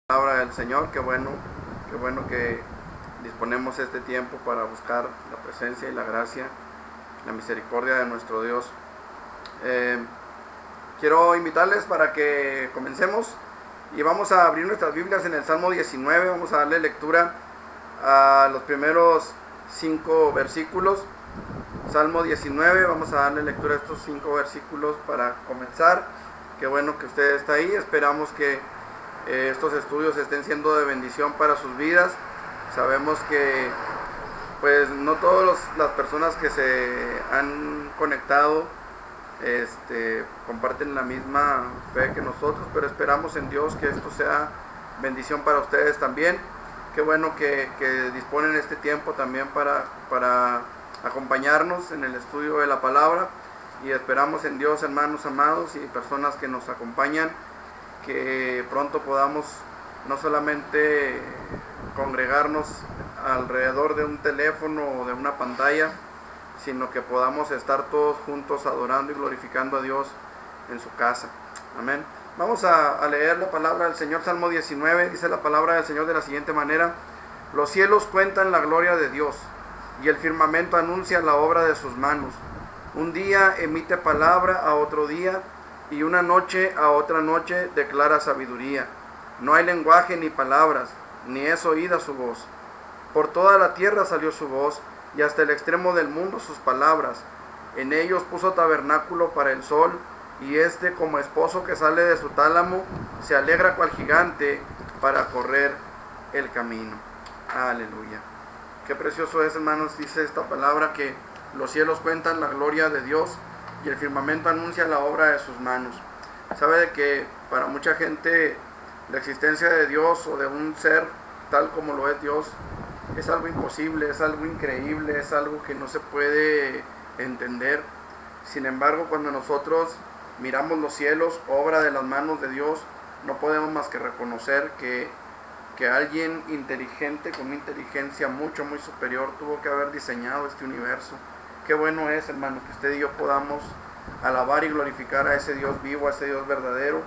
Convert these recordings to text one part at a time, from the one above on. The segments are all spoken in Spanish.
Palabra del Señor. Qué bueno que disponemos este tiempo para buscar la presencia y la gracia, la misericordia de nuestro Dios. Quiero invitarles para que comencemos y vamos a abrir nuestras Biblias en el Salmo 19. Vamos a darle lectura a los primeros 5 versículos. Salmo 19, vamos a darle lectura a estos 5 versículos para comenzar. Qué bueno que usted está ahí. Esperamos que estos estudios estén siendo de bendición para sus vidas. Sabemos que pues no todas las personas que se han conectado comparten la misma fe que nosotros, pero esperamos en Dios que esto sea bendición para ustedes también. Qué bueno que disponen este tiempo también para acompañarnos en el estudio de la palabra, y esperamos en Dios, hermanos amados y personas que nos acompañan, que pronto podamos no solamente congregarnos alrededor de un teléfono o de una pantalla, sino que podamos estar todos juntos adorando y glorificando a Dios en su casa. Amén. Vamos a leer la palabra del Señor. Salmo 19, dice la palabra del Señor de la siguiente manera: los cielos cuentan la gloria de Dios, y el firmamento anuncia la obra de sus manos. Un día emite palabra a otro día, y una noche a otra noche declara sabiduría. No hay lenguaje ni palabras, ni es oída su voz. Por toda la tierra salió su voz, y hasta el extremo del mundo sus palabras. En ellos puso tabernáculo para el sol, y como esposo que sale de su tálamo, se alegra cual gigante para correr el camino. Aleluya. Qué precioso es, hermanos, dice esta palabra, que los cielos cuentan la gloria de Dios, y el firmamento anuncia la obra de sus manos. Sabe de que para mucha gente la existencia de Dios o de un ser tal como lo es Dios es algo imposible, es algo increíble, es algo que no se puede entender. Sin embargo, cuando nosotros miramos los cielos, obra de las manos de Dios, no podemos más que reconocer que alguien inteligente, con una inteligencia muy superior, tuvo que haber diseñado este universo. Qué bueno es, hermano, que usted y yo podamos alabar y glorificar a ese Dios vivo, a ese Dios verdadero.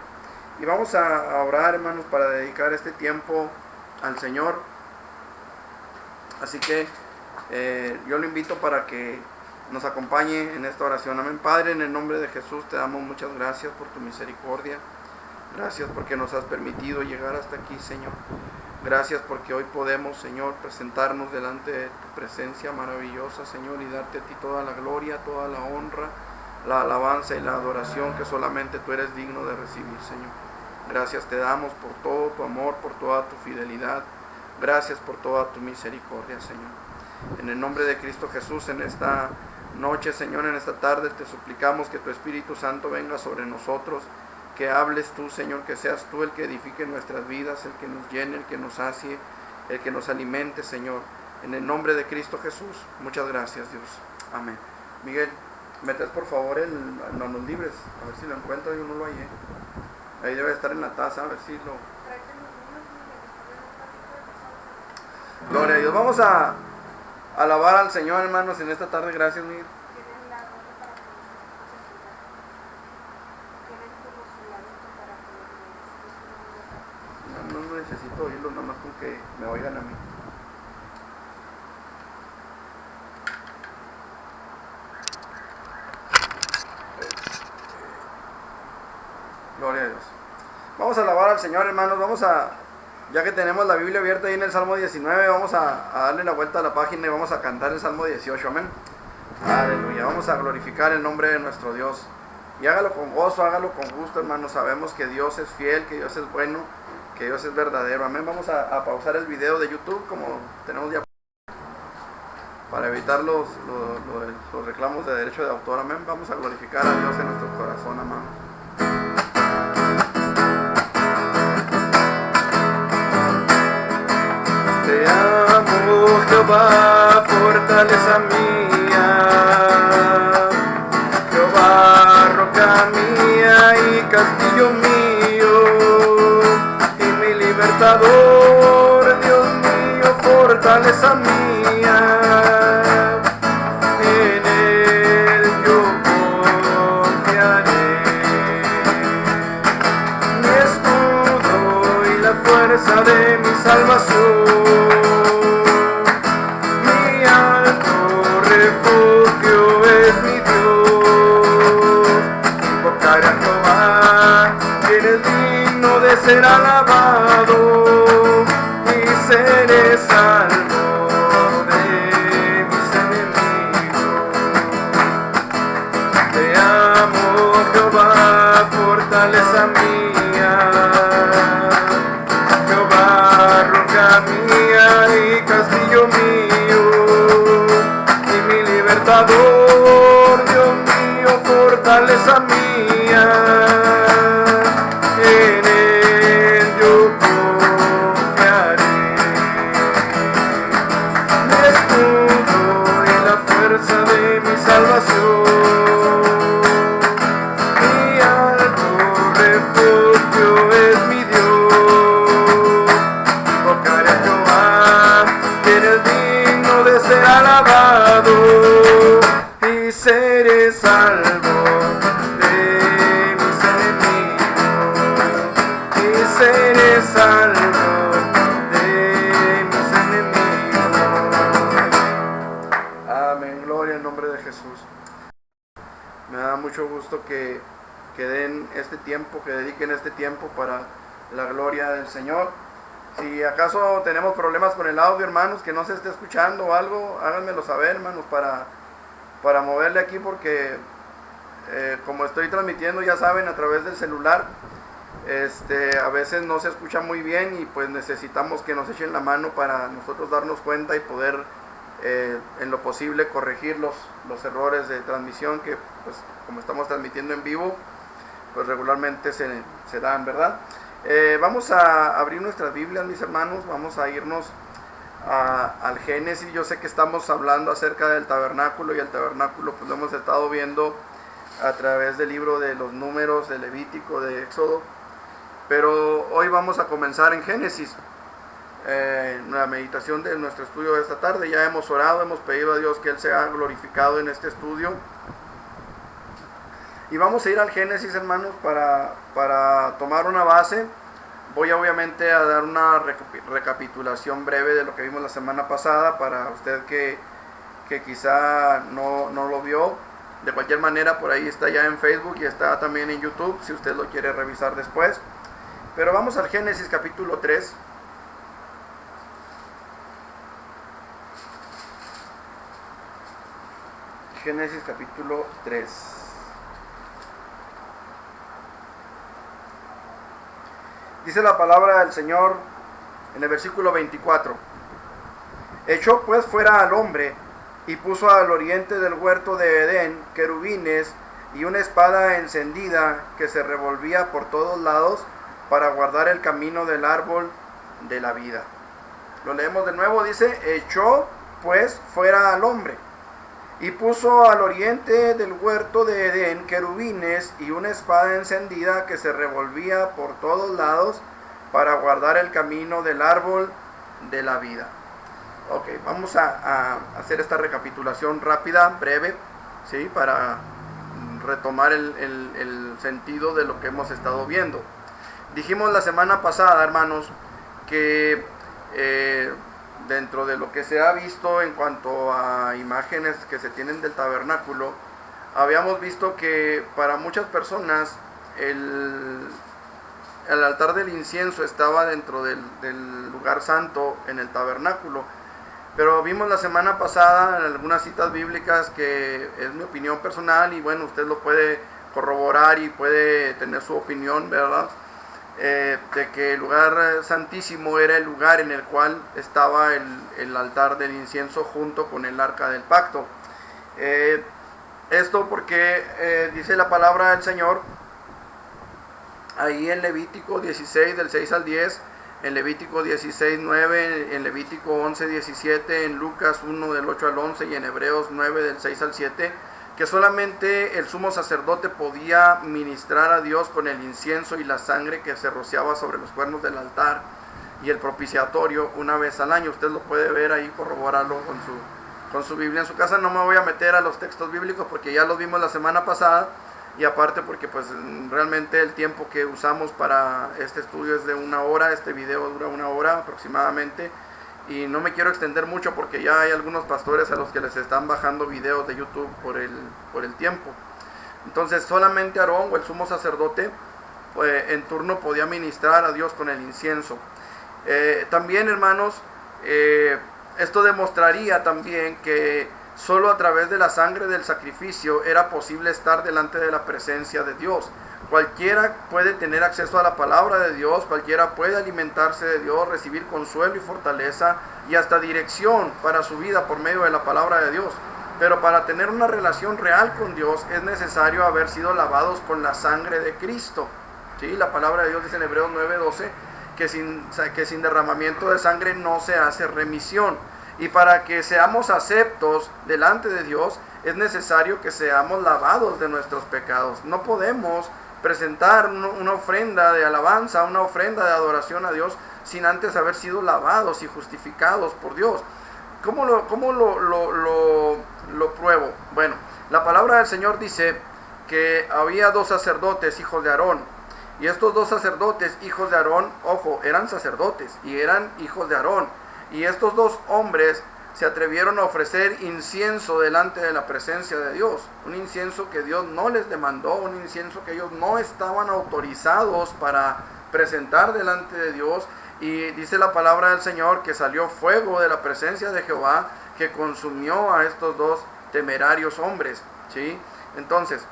Y vamos a orar, hermanos, para dedicar este tiempo al Señor. Así que yo lo invito para que nos acompañe en esta oración. Amén. Padre, en el nombre de Jesús te damos muchas gracias por tu misericordia. Gracias porque nos has permitido llegar hasta aquí, Señor. Gracias porque hoy podemos, Señor, presentarnos delante de tu presencia maravillosa, Señor, y darte a ti toda la gloria, toda la honra, la alabanza y la adoración que solamente tú eres digno de recibir, Señor. Gracias te damos por todo tu amor, por toda tu fidelidad. Gracias por toda tu misericordia, Señor. En el nombre de Cristo Jesús, en esta noche, Señor, en esta tarde, te suplicamos que tu Espíritu Santo venga sobre nosotros, que hables tú, Señor, que seas tú el que edifique nuestras vidas, el que nos llene, el que nos sacie, el que nos alimente, Señor. En el nombre de Cristo Jesús, muchas gracias, Dios. Amén. Miguel, metes por favor el manos libres, a ver si lo encuentro, yo no lo hallé. Ahí debe estar en la taza, a ver si lo... Gloria a Dios. Vamos a alabar al Señor, hermanos, en esta tarde. Gracias, Miguel. No necesito oírlo, nada más con que me oigan a mí. Gloria a Dios. Vamos a alabar al Señor, hermanos. Ya que tenemos la Biblia abierta ahí en el Salmo 19, vamos a darle la vuelta a la página y vamos a cantar el Salmo 18. Amén. Aleluya. Vamos a glorificar el nombre de nuestro Dios. Y hágalo con gozo, hágalo con gusto, hermanos. Sabemos que Dios es fiel, que Dios es bueno, que Dios es verdadero. Amén. Vamos a pausar el video de YouTube, como tenemos ya, para evitar los reclamos de derecho de autor. Amén. Vamos a glorificar a Dios en nuestro corazón, amados. Te amo, Jehová, fortaleza mía, Jehová, roca mía y castillo mío, y mi libertador, Dios mío, fortaleza mía, en él yo confiaré, mi escudo y la fuerza fuerza de mi salvación, mi alto refugio es mi Dios. Invocaré a Jehová, quien es digno de ser alabado, y seré salvo de mis enemigos. Te amo, Jehová, fortaleza mía, Jehová, roca mía y castillo mío, y mi libertador, Dios mío, fortaleza mía, en él yo confiaré. Mi escudo y la fuerza de mi salvación, mi alto refugio es mi Dios. Invocaré a Jehová, quien es digno de ser alabado, y seré salvo de mis enemigos, y seré salvo de mis enemigos. Amén, gloria en nombre de Jesús. Me da mucho gusto que den este tiempo, que dediquen este tiempo para la gloria del Señor. Si acaso tenemos problemas con el audio, hermanos, que no se esté escuchando o algo, háganmelo saber, hermanos, para moverle aquí, porque como estoy transmitiendo, ya saben, a través del celular, a veces no se escucha muy bien, y pues necesitamos que nos echen la mano para nosotros darnos cuenta y poder en lo posible corregir los errores de transmisión que, pues, como estamos transmitiendo en vivo, pues regularmente se dan, ¿verdad? Vamos a abrir nuestras Biblias, mis hermanos. Vamos a irnos al Génesis. Yo sé que estamos hablando acerca del tabernáculo, y el tabernáculo pues lo hemos estado viendo a través del libro de los Números, de Levítico, de Éxodo, pero hoy vamos a comenzar en Génesis. La meditación de nuestro estudio de esta tarde. Ya hemos orado, hemos pedido a Dios que Él sea glorificado en este estudio, y vamos a ir al Génesis, hermanos, para tomar una base. Voy obviamente a dar una recapitulación breve de lo que vimos la semana pasada, para usted que quizá no lo vio. De cualquier manera, por ahí está ya en Facebook y está también en YouTube, si usted lo quiere revisar después. Pero vamos al Génesis capítulo 3. Génesis capítulo 3. Dice la palabra del Señor en el versículo 24. Echó pues fuera al hombre, y puso al oriente del huerto de Edén querubines y una espada encendida que se revolvía por todos lados para guardar el camino del árbol de la vida. Lo leemos de nuevo. Dice: echó pues fuera al hombre, y puso al oriente del huerto de Edén querubines y una espada encendida que se revolvía por todos lados para guardar el camino del árbol de la vida. Ok, vamos a hacer esta recapitulación rápida, breve, ¿sí? Para retomar el sentido de lo que hemos estado viendo. Dijimos la semana pasada, hermanos, que dentro de lo que se ha visto en cuanto a imágenes que se tienen del tabernáculo, habíamos visto que para muchas personas el altar del incienso estaba dentro del lugar santo en el tabernáculo. Pero vimos la semana pasada en algunas citas bíblicas, que es mi opinión personal, y bueno, usted lo puede corroborar y puede tener su opinión, ¿verdad? De que el lugar santísimo era el lugar en el cual estaba el altar del incienso junto con el arca del pacto. Esto porque dice la palabra del Señor ahí en Levítico 16 del 6 al 10, en Levítico 16, 9, en Levítico 11, 17, en Lucas 1 del 8 al 11 y en Hebreos 9 del 6 al 7, que solamente el sumo sacerdote podía ministrar a Dios con el incienso y la sangre que se rociaba sobre los cuernos del altar y el propiciatorio una vez al año. Usted lo puede ver ahí, corroborarlo con su Biblia en su casa. No me voy a meter a los textos bíblicos porque ya los vimos la semana pasada, y aparte porque pues realmente el tiempo que usamos para este estudio es de 1 hora, este video dura 1 hora aproximadamente, y no me quiero extender mucho porque ya hay algunos pastores a los que les están bajando videos de YouTube por el tiempo. Entonces solamente Aarón o el sumo sacerdote en turno podía ministrar a Dios con el incienso. También, hermanos, esto demostraría también que solo a través de la sangre del sacrificio era posible estar delante de la presencia de Dios. Cualquiera puede tener acceso a la palabra de Dios, cualquiera puede alimentarse de Dios, recibir consuelo y fortaleza y hasta dirección para su vida por medio de la palabra de Dios. Pero para tener una relación real con Dios es necesario haber sido lavados con la sangre de Cristo. ¿Sí? La palabra de Dios dice en Hebreos 9:12 que sin derramamiento de sangre no se hace remisión. Y para que seamos aceptos delante de Dios es necesario que seamos lavados de nuestros pecados. No podemos presentar una ofrenda de alabanza, una ofrenda de adoración a Dios sin antes haber sido lavados y justificados por Dios. ¿Cómo lo pruebo? Bueno, la palabra del Señor dice que había 2 sacerdotes, hijos de Aarón. Y estos 2 sacerdotes, hijos de Aarón, ojo, eran sacerdotes y eran hijos de Aarón. Y estos 2 hombres se atrevieron a ofrecer incienso delante de la presencia de Dios. Un incienso que Dios no les demandó, un incienso que ellos no estaban autorizados para presentar delante de Dios. Y dice la palabra del Señor que salió fuego de la presencia de Jehová que consumió a estos 2 temerarios hombres, ¿sí? Entonces,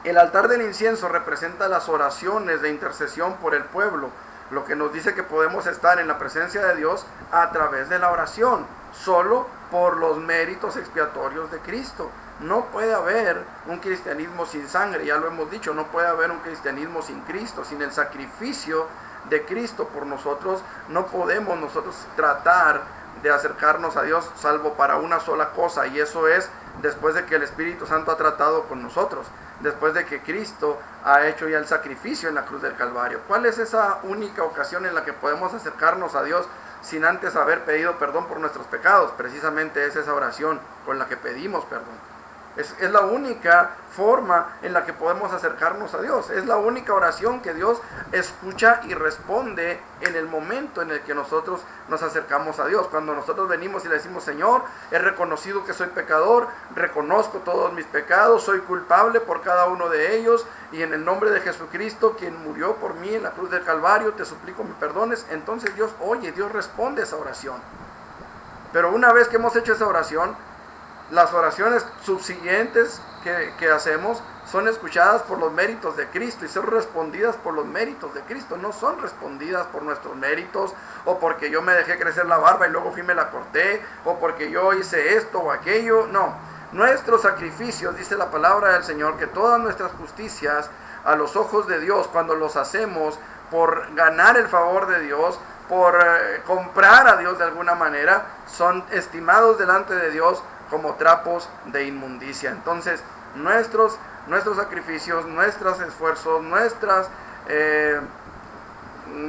el altar del incienso representa las oraciones de intercesión por el pueblo, lo que nos dice que podemos estar en la presencia de Dios a través de la oración, solo por los méritos expiatorios de Cristo. No puede haber un cristianismo sin sangre, ya lo hemos dicho, no puede haber un cristianismo sin Cristo, sin el sacrificio de Cristo por nosotros. No podemos nosotros tratar de acercarnos a Dios salvo para una sola cosa, y eso es después de que el Espíritu Santo ha tratado con nosotros, después de que Cristo ha hecho ya el sacrificio en la cruz del Calvario. ¿Cuál es esa única ocasión en la que podemos acercarnos a Dios sin antes haber pedido perdón por nuestros pecados? Precisamente es esa oración con la que pedimos perdón. Es la única forma en la que podemos acercarnos a Dios. Es la única oración que Dios escucha y responde en el momento en el que nosotros nos acercamos a Dios. Cuando nosotros venimos y le decimos: Señor, he reconocido que soy pecador, reconozco todos mis pecados, soy culpable por cada uno de ellos, y en el nombre de Jesucristo, quien murió por mí en la cruz del Calvario, te suplico me perdones. Entonces Dios oye, Dios responde esa oración. Pero una vez que hemos hecho esa oración, las oraciones subsiguientes que hacemos son escuchadas por los méritos de Cristo y son respondidas por los méritos de Cristo. No son respondidas por nuestros méritos, o porque yo me dejé crecer la barba y luego fui y me la corté, o porque yo hice esto o aquello. No, nuestros sacrificios, dice la palabra del Señor, que todas nuestras justicias a los ojos de Dios, cuando los hacemos por ganar el favor de Dios, por comprar a Dios de alguna manera, son estimados delante de Dios como trapos de inmundicia. Entonces, nuestros sacrificios, nuestros esfuerzos, nuestros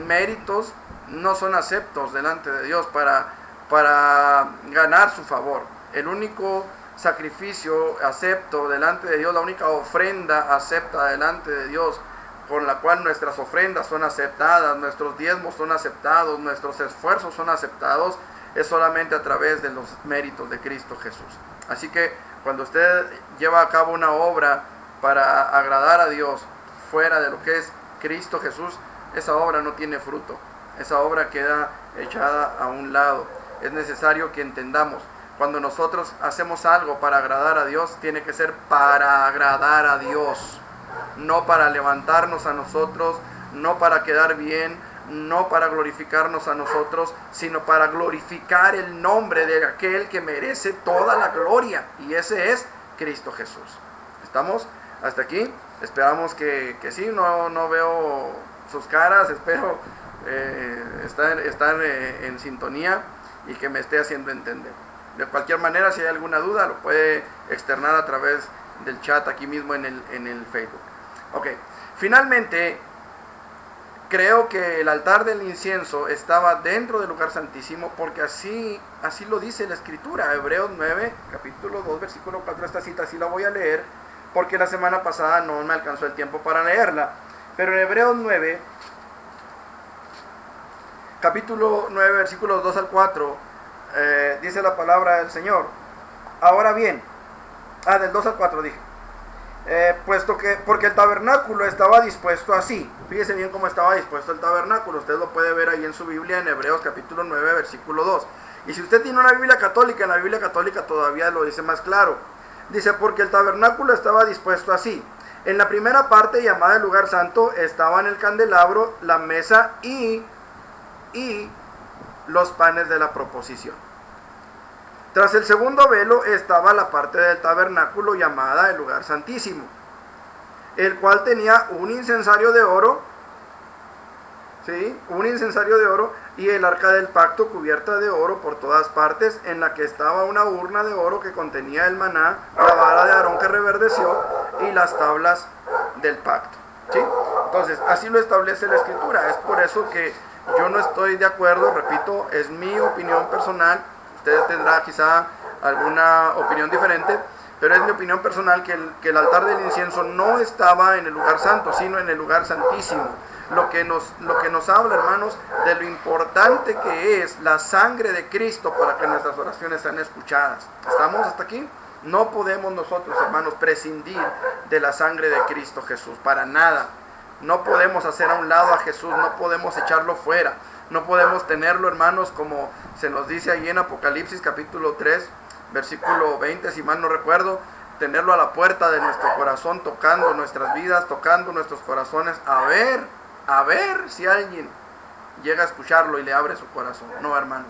méritos no son aceptos delante de Dios para ganar su favor. El único sacrificio acepto delante de Dios, la única ofrenda acepta delante de Dios, con la cual nuestras ofrendas son aceptadas, nuestros diezmos son aceptados, nuestros esfuerzos son aceptados, es solamente a través de los méritos de Cristo Jesús. Así que cuando usted lleva a cabo una obra para agradar a Dios fuera de lo que es Cristo Jesús, esa obra no tiene fruto, esa obra queda echada a un lado. Es necesario que entendamos, cuando nosotros hacemos algo para agradar a Dios, tiene que ser para agradar a Dios, no para levantarnos a nosotros, no para quedar bien, no para glorificarnos a nosotros, sino para glorificar el nombre de aquel que merece toda la gloria, y ese es Cristo Jesús. ¿Estamos hasta aquí? Esperamos que sí. No veo sus caras, espero estar en sintonía y que me esté haciendo entender. De cualquier manera, si hay alguna duda, lo puede externar a través del chat aquí mismo en el Facebook. Ok, finalmente, creo que el altar del incienso estaba dentro del lugar santísimo, porque así lo dice la Escritura. Hebreos 9, capítulo 2, versículo 4, esta cita sí la voy a leer, porque la semana pasada no me alcanzó el tiempo para leerla. Pero en Hebreos 9, capítulo 9, versículos 2 al 4, dice la palabra del Señor. Ahora bien, del 2 al 4 dije. Porque el tabernáculo estaba dispuesto así. Fíjese bien cómo estaba dispuesto el tabernáculo. Usted lo puede ver ahí en su Biblia, en Hebreos capítulo 9, versículo 2. Y si usted tiene una Biblia católica, en la Biblia católica todavía lo dice más claro. Dice, porque el tabernáculo estaba dispuesto así. En la primera parte, llamada el lugar santo, estaban el candelabro, la mesa y los panes de la proposición. Tras el segundo velo estaba la parte del tabernáculo llamada el lugar santísimo, el cual tenía un incensario de oro, ¿sí? Un incensario de oro y el arca del pacto cubierta de oro por todas partes, en la que estaba una urna de oro que contenía el maná, la vara de Aarón que reverdeció y las tablas del pacto, ¿sí? Entonces, así lo establece la Escritura. Es por eso que yo no estoy de acuerdo, repito, es mi opinión personal. Usted tendrá quizá alguna opinión diferente, pero es mi opinión personal que el altar del incienso no estaba en el lugar santo, sino en el lugar santísimo. Lo que nos habla, hermanos, de lo importante que es la sangre de Cristo para que nuestras oraciones sean escuchadas. ¿Estamos hasta aquí? No podemos nosotros, hermanos, prescindir de la sangre de Cristo Jesús, para nada. No podemos hacer a un lado a Jesús, no podemos echarlo fuera. No podemos tenerlo, hermanos, como se nos dice ahí en Apocalipsis capítulo 3, versículo 20, si mal no recuerdo, tenerlo a la puerta de nuestro corazón, tocando nuestras vidas, tocando nuestros corazones, a ver si alguien llega a escucharlo y le abre su corazón. No, hermanos,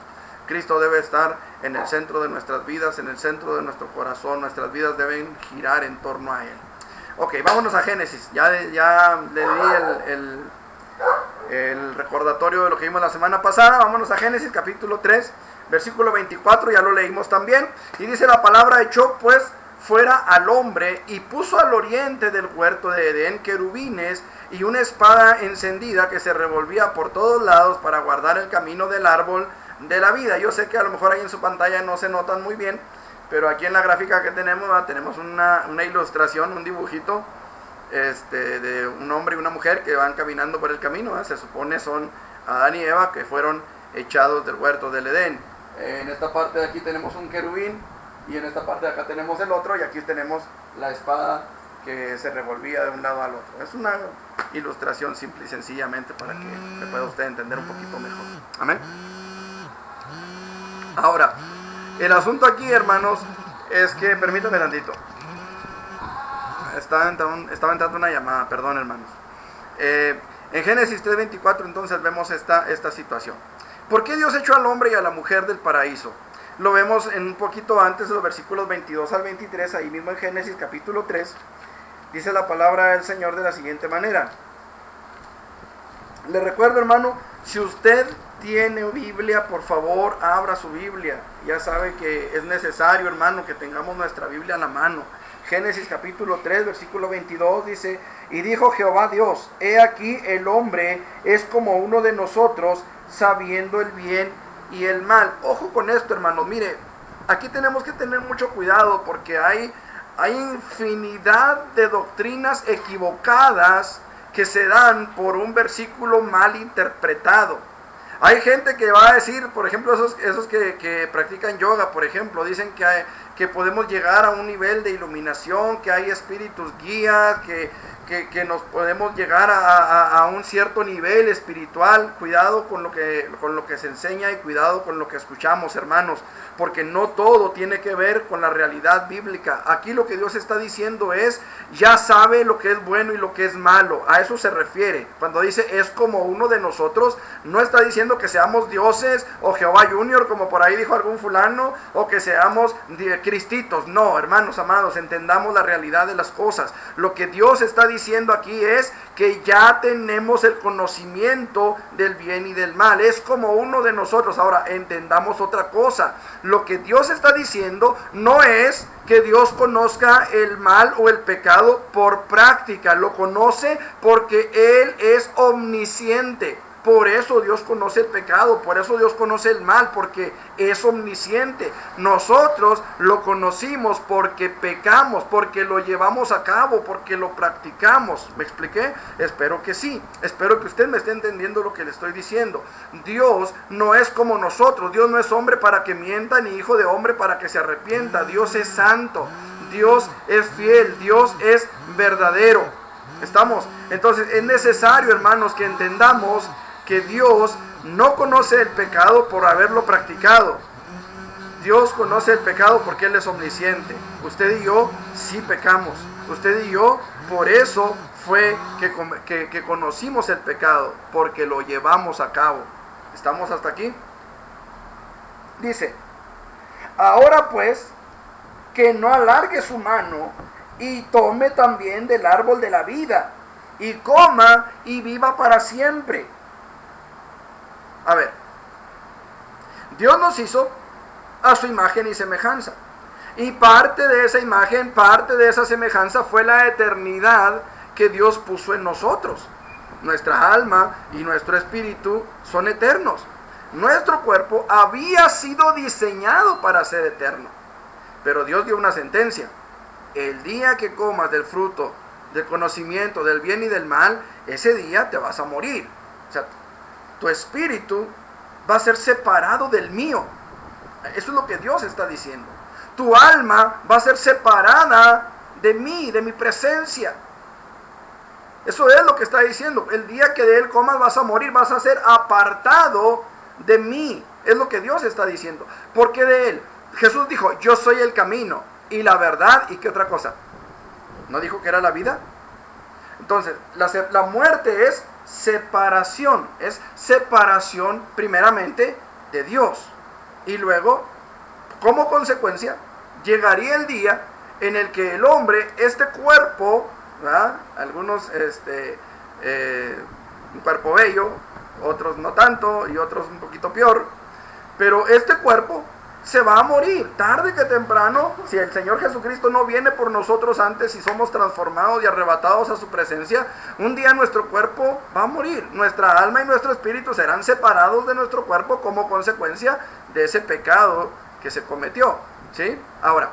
Cristo debe estar en el centro de nuestras vidas, en el centro de nuestro corazón. Nuestras vidas deben girar en torno a Él. Ok, vámonos a Génesis. Ya le di el recordatorio de lo que vimos la semana pasada. Vámonos a Génesis capítulo 3, versículo 24, ya lo leímos también. Y dice la palabra: echó pues fuera al hombre y puso al oriente del huerto de Edén querubines y una espada encendida que se revolvía por todos lados para guardar el camino del árbol de la vida. Yo sé que a lo mejor ahí en su pantalla no se notan muy bien, pero aquí en la gráfica que tenemos, tenemos una ilustración, un dibujito de un hombre y una mujer que van caminando por el camino. Se supone son Adán y Eva, que fueron echados del huerto del Edén. En esta parte de aquí tenemos un querubín y en esta parte de acá tenemos el otro, y aquí tenemos la espada que se revolvía de un lado al otro. Es una ilustración simple y sencillamente para que le pueda usted entender un poquito mejor. Amén. Ahora, el asunto aquí, hermanos, es que, permítanme tantito, estaba entrando una llamada, perdón, hermanos. En Génesis 3:24 entonces vemos esta situación. ¿Por qué Dios echó al hombre y a la mujer del paraíso? Lo vemos en un poquito antes, de los versículos 22 al 23, ahí mismo en Génesis capítulo 3. Dice la palabra del Señor de la siguiente manera. Le recuerdo, hermano, si usted tiene Biblia, por favor, abra su Biblia. Ya sabe que es necesario, hermano, que tengamos nuestra Biblia a la mano. Génesis capítulo 3, versículo 22 dice: y dijo Jehová Dios, he aquí el hombre es como uno de nosotros, sabiendo el bien y el mal. Ojo con esto, hermanos. Mire, aquí tenemos que tener mucho cuidado, porque hay infinidad de doctrinas equivocadas que se dan por un versículo mal interpretado. Hay gente que va a decir, por ejemplo, esos que practican yoga, por ejemplo, dicen que podemos llegar a un nivel de iluminación, que hay espíritus guías, que nos podemos llegar a un cierto nivel espiritual. Cuidado con lo que se enseña y cuidado con lo que escuchamos, hermanos, porque no todo tiene que ver con la realidad bíblica. Aquí lo que Dios está diciendo es, ya sabe lo que es bueno y lo que es malo. A eso se refiere. Cuando dice es como uno de nosotros, no está diciendo que seamos dioses o Jehová Junior, como por ahí dijo algún fulano, o que seamos cristitos. No, hermanos amados, entendamos la realidad de las cosas. Lo que Dios está diciendo aquí es que ya tenemos el conocimiento del bien y del mal. Es como uno de nosotros. Ahora, entendamos otra cosa. Lo que Dios está diciendo no es que Dios conozca el mal o el pecado por práctica. Lo conoce porque Él es omnisciente. Por eso Dios conoce el pecado, por eso Dios conoce el mal, porque es omnisciente. Nosotros lo conocimos porque pecamos, porque lo llevamos a cabo, porque lo practicamos. ¿Me expliqué? Espero que sí. Espero que usted me esté entendiendo lo que le estoy diciendo. Dios no es como nosotros. Dios no es hombre para que mienta, ni hijo de hombre para que se arrepienta. Dios es santo. Dios es fiel. Dios es verdadero. ¿Estamos? Entonces es necesario, hermanos, que entendamos que Dios no conoce el pecado por haberlo practicado. Dios conoce el pecado porque Él es omnisciente. Usted y yo sí pecamos. Usted y yo, por eso fue que conocimos el pecado, porque lo llevamos a cabo. ¿Estamos hasta aquí? Dice, ahora pues, que no alargue su mano y tome también del árbol de la vida, y coma y viva para siempre. A ver, Dios nos hizo a su imagen y semejanza. Y parte de esa imagen, parte de esa semejanza fue la eternidad que Dios puso en nosotros. Nuestra alma y nuestro espíritu son eternos. Nuestro cuerpo había sido diseñado para ser eterno. Pero Dios dio una sentencia. El día que comas del fruto del conocimiento del bien y del mal, ese día te vas a morir. O sea, tu espíritu va a ser separado del mío. Eso es lo que Dios está diciendo. Tu alma va a ser separada de mí, de mi presencia. Eso es lo que está diciendo. El día que de él comas vas a morir, vas a ser apartado de mí. Es lo que Dios está diciendo. ¿Por qué de él? Jesús dijo, yo soy el camino y la verdad. ¿Y qué otra cosa? ¿No dijo que era la vida? Entonces, la muerte es separación primeramente de Dios, y luego, como consecuencia, llegaría el día en el que el hombre, este cuerpo, ¿verdad? Algunos, un cuerpo bello, otros no tanto, y otros un poquito peor, pero este cuerpo se va a morir, tarde que temprano. Si el Señor Jesucristo no viene por nosotros antes y somos transformados y arrebatados a su presencia, un día nuestro cuerpo va a morir. Nuestra alma y nuestro espíritu serán separados de nuestro cuerpo como consecuencia de ese pecado que se cometió, ¿sí? Ahora,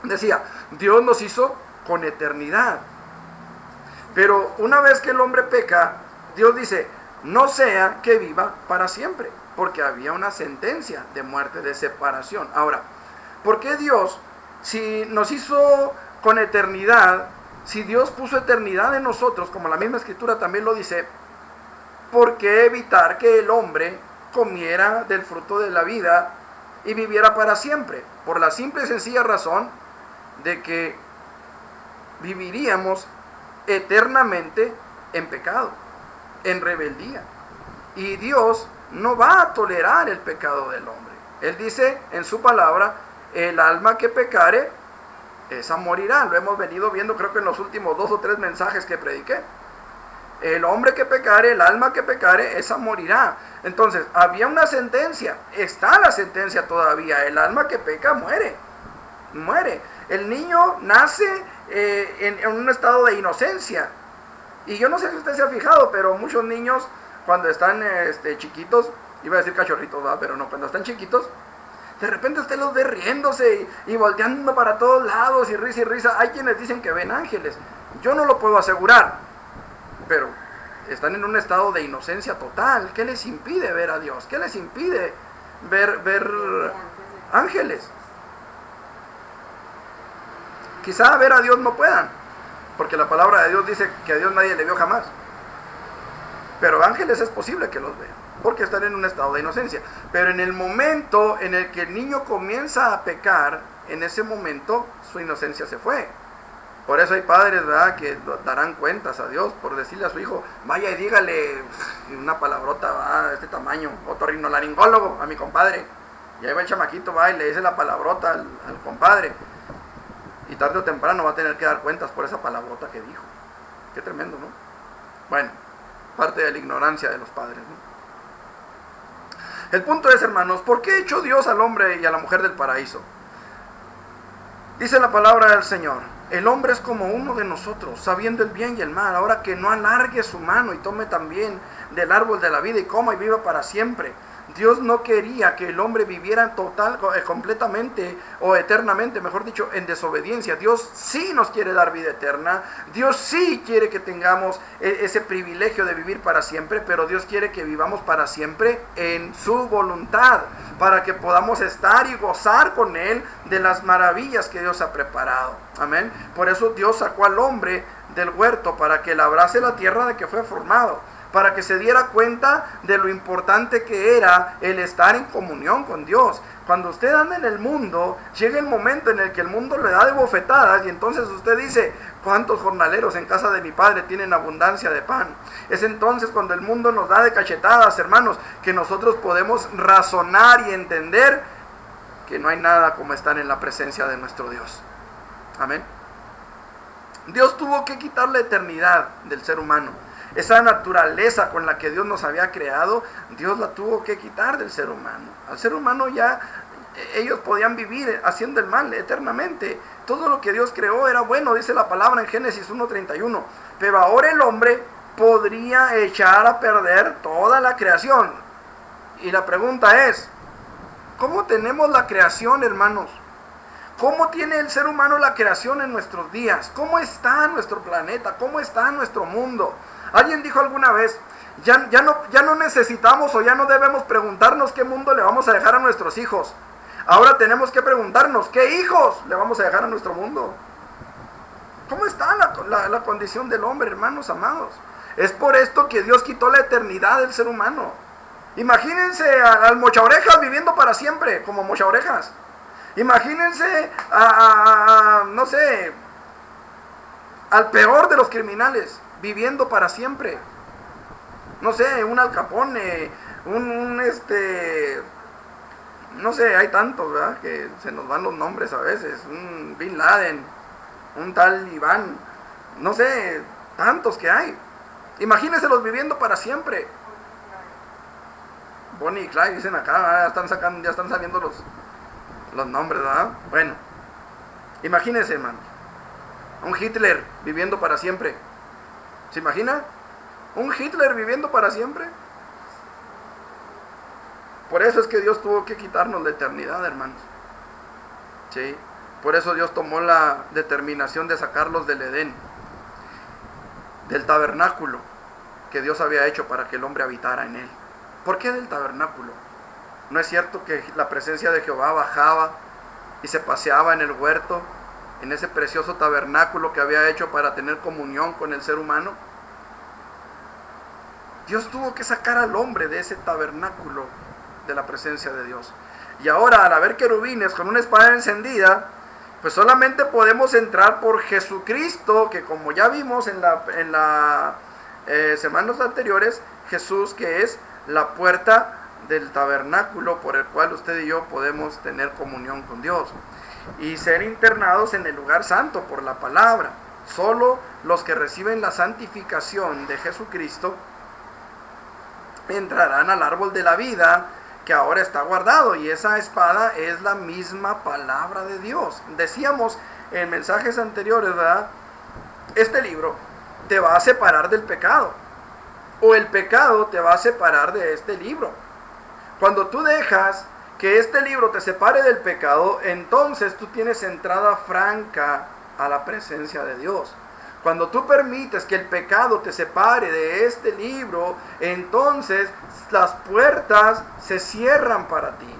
decía, Dios nos hizo con eternidad. Pero una vez que el hombre peca, Dios dice, no sea que viva para siempre, porque había una sentencia de muerte, de separación. Ahora, ¿por qué Dios, si nos hizo con eternidad, si Dios puso eternidad en nosotros, como la misma escritura también lo dice, ¿por qué evitar que el hombre comiera del fruto de la vida y viviera para siempre? Por la simple y sencilla razón de que viviríamos eternamente en pecado, en rebeldía. Y Dios no va a tolerar el pecado del hombre. Él dice en su palabra, el alma que pecare, esa morirá. Lo hemos venido viendo, creo que en los últimos 2 o 3 mensajes que prediqué. El hombre que pecare, el alma que pecare, esa morirá. Entonces, había una sentencia, está la sentencia todavía. El alma que peca muere. El niño nace en un estado de inocencia. Y yo no sé si usted se ha fijado, pero muchos niños, cuando están chiquitos, iba a decir cachorritos, ¿verdad? Pero no, cuando están chiquitos, de repente usted los ve riéndose y volteando para todos lados y risa y risa. Hay quienes dicen que ven ángeles. Yo no lo puedo asegurar, pero están en un estado de inocencia total. ¿Qué les impide ver a Dios? ¿Qué les impide ver ángeles? Quizá ver a Dios no puedan, porque la palabra de Dios dice que a Dios nadie le vio jamás. Pero ángeles es posible que los vean, porque están en un estado de inocencia. Pero en el momento en el que el niño comienza a pecar, en ese momento su inocencia se fue. Por eso hay padres, ¿verdad?, que darán cuentas a Dios por decirle a su hijo, vaya y dígale una palabrota, ¿verdad?, de este tamaño, otorrinolaringólogo, a mi compadre. Y ahí va el chamaquito, va y le dice la palabrota al compadre. Y tarde o temprano va a tener que dar cuentas por esa palabrota que dijo. Qué tremendo, ¿no? Bueno, parte de la ignorancia de los padres, ¿no? El punto es, hermanos, ¿por qué echó Dios al hombre y a la mujer del paraíso? Dice la palabra del Señor, El hombre es como uno de nosotros, sabiendo el bien y el mal. Ahora que no alargue su mano y tome también del árbol de la vida y coma y viva para siempre. Dios no quería que el hombre viviera completamente o eternamente, mejor dicho, en desobediencia. Dios sí nos quiere dar vida eterna. Dios sí quiere que tengamos ese privilegio de vivir para siempre, pero Dios quiere que vivamos para siempre en su voluntad, para que podamos estar y gozar con Él de las maravillas que Dios ha preparado. Amén. Por eso Dios sacó al hombre del huerto, para que labrase la tierra de que fue formado, para que se diera cuenta de lo importante que era el estar en comunión con Dios. Cuando usted anda en el mundo, llega el momento en el que el mundo le da de bofetadas y entonces usted dice: ¿cuántos jornaleros en casa de mi padre tienen abundancia de pan? Es entonces cuando el mundo nos da de cachetadas, hermanos, que nosotros podemos razonar y entender que no hay nada como estar en la presencia de nuestro Dios. Amén. Dios tuvo que quitar la eternidad del ser humano. Esa naturaleza con la que Dios nos había creado, Dios la tuvo que quitar del ser humano. Al ser humano ya ellos podían vivir haciendo el mal eternamente. Todo lo que Dios creó era bueno, dice la palabra en Génesis 1:31. Pero ahora el hombre podría echar a perder toda la creación. Y la pregunta es: ¿cómo tenemos la creación, hermanos? ¿Cómo tiene el ser humano la creación en nuestros días? ¿Cómo está nuestro planeta? ¿Cómo está nuestro mundo? Alguien dijo alguna vez: ya no necesitamos o ya no debemos preguntarnos qué mundo le vamos a dejar a nuestros hijos. Ahora tenemos que preguntarnos qué hijos le vamos a dejar a nuestro mundo. ¿Cómo está la condición del hombre, hermanos amados? Es por esto que Dios quitó la eternidad del ser humano. Imagínense al mochaorejas viviendo para siempre como mochaorejas. Imagínense no sé, al peor de los criminales viviendo para siempre. No sé, un Al Capone, no sé, hay tantos, ¿verdad?, que se nos van los nombres a veces. Un Bin Laden, un tal Iván, no sé, tantos que hay. Imagínenselos viviendo para siempre. Bonnie y Clyde dicen acá, ya están saliendo los nombres, ¿verdad? Bueno, imagínense, hermano, un Hitler viviendo para siempre. ¿Se imagina? ¿Un Hitler viviendo para siempre? Por eso es que Dios tuvo que quitarnos la eternidad, hermanos. ¿Sí? Por eso Dios tomó la determinación de sacarlos del Edén, del tabernáculo que Dios había hecho para que el hombre habitara en él. ¿Por qué del tabernáculo? ¿No es cierto que la presencia de Jehová bajaba y se paseaba en el huerto, en ese precioso tabernáculo que había hecho para tener comunión con el ser humano? Dios tuvo que sacar al hombre de ese tabernáculo de la presencia de Dios. Y ahora, al haber querubines con una espada encendida, pues solamente podemos entrar por Jesucristo, que como ya vimos en las semanas anteriores, Jesús, que es la puerta del tabernáculo por el cual usted y yo podemos tener comunión con Dios y ser internados en el lugar santo por la palabra. Solo los que reciben la santificación de Jesucristo entrarán al árbol de la vida que ahora está guardado, y esa espada es la misma palabra de Dios. Decíamos en mensajes anteriores, ¿verdad?, este libro te va a separar del pecado, o el pecado te va a separar de este libro. Cuando tú dejas que este libro te separe del pecado, entonces tú tienes entrada franca a la presencia de Dios. Cuando tú permites que el pecado te separe de este libro, entonces las puertas se cierran para ti.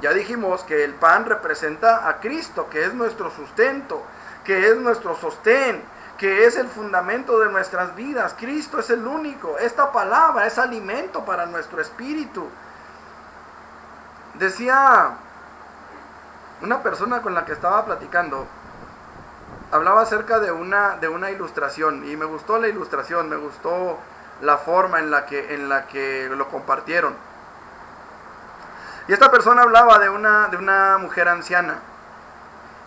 Ya dijimos que el pan representa a Cristo, que es nuestro sustento, que es nuestro sostén, que es el fundamento de nuestras vidas. Cristo es el único. Esta palabra es alimento para nuestro espíritu. Decía una persona con la que estaba platicando, hablaba acerca de una ilustración, y me gustó la ilustración, me gustó la forma en la que lo compartieron. Y esta persona hablaba de una mujer anciana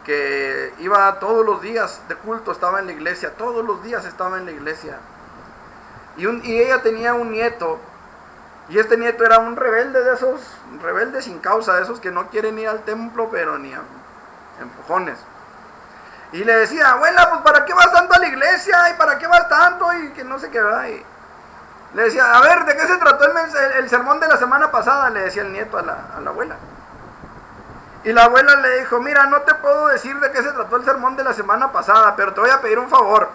que iba todos los días de culto, estaba en la iglesia, todos los días estaba en la iglesia. Y ella tenía un nieto, y este nieto era un rebelde de esos, rebelde sin causa, de esos que no quieren ir al templo, pero ni a empujones. Y le decía, abuela, pues ¿para qué vas tanto a la iglesia? ¿Y para qué vas tanto? Y que no sé qué, ¿verdad? Y le decía, a ver, ¿de qué se trató el sermón de la semana pasada? Le decía el nieto a la abuela. Y la abuela le dijo, mira, no te puedo decir de qué se trató el sermón de la semana pasada, pero te voy a pedir un favor.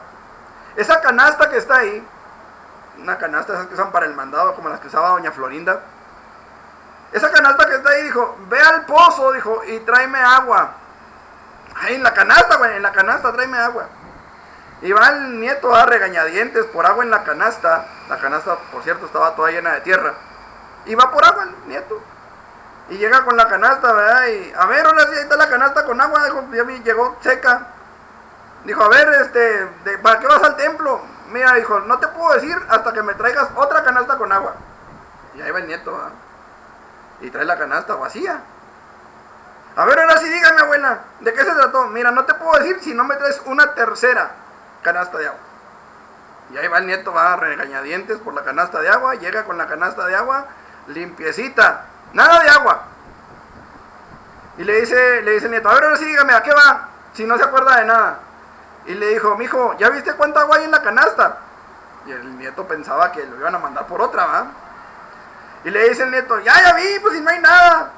Esa canasta que está ahí, una canasta esas que usan para el mandado, como las que usaba doña Florinda. Esa canasta que está ahí, dijo, ve al pozo, dijo, y tráeme agua. Ahí en la canasta, güey, en la canasta tráeme agua. Y va el nieto a regañadientes por agua en la canasta. La canasta, por cierto, estaba toda llena de tierra. Y va por agua el nieto. Y llega con la canasta, ¿verdad? Y a ver, ahora sí, ahí está la canasta con agua. Dijo, ya llegó seca. Dijo, a ver, ¿para qué vas al templo? Mira, dijo, no te puedo decir hasta que me traigas otra canasta con agua. Y ahí va el nieto, ¿verdad? Y trae la canasta vacía. A ver, ahora sí, dígame, abuela, ¿de qué se trató? Mira, no te puedo decir si no me traes una tercera canasta de agua. Y ahí va el nieto, va a regañadientes por la canasta de agua. Llega con la canasta de agua limpiecita, nada de agua. Y le dice el nieto, a ver, ahora sí, dígame, ¿a qué va? Si no se acuerda de nada. Y le dijo, mijo, ¿ya viste cuánta agua hay en la canasta? Y el nieto pensaba que lo iban a mandar por otra, ¿va? Y le dice el nieto, ya vi, pues si no hay nada.